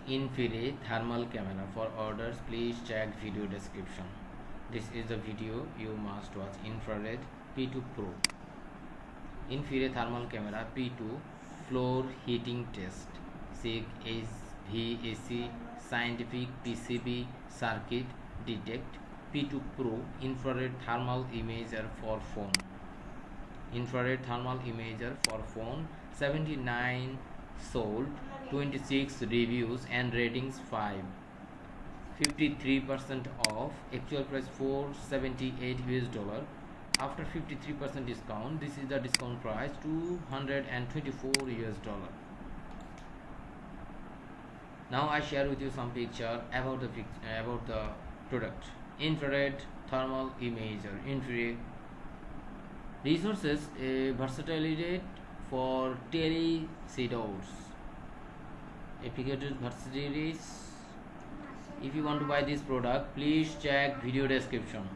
InfiRay thermal camera. For orders, please check video description. This is the video you must watch. Infrared P2 Pro. InfiRay thermal camera P2 floor heating test. SIG HVAC scientific PCB circuit detect. P2 Pro infrared thermal imager for phone. Infrared thermal imager for phone. 79 sold, 26 reviews and ratings 5. 53% off. Actual price $478. After 53% discount, this is the discount price $224. Now I share with you some picture about the product. Infrared thermal imager. InfiRay resources versatility for telesetters. Applicated versatilities. If you want to buy this product, please check video description.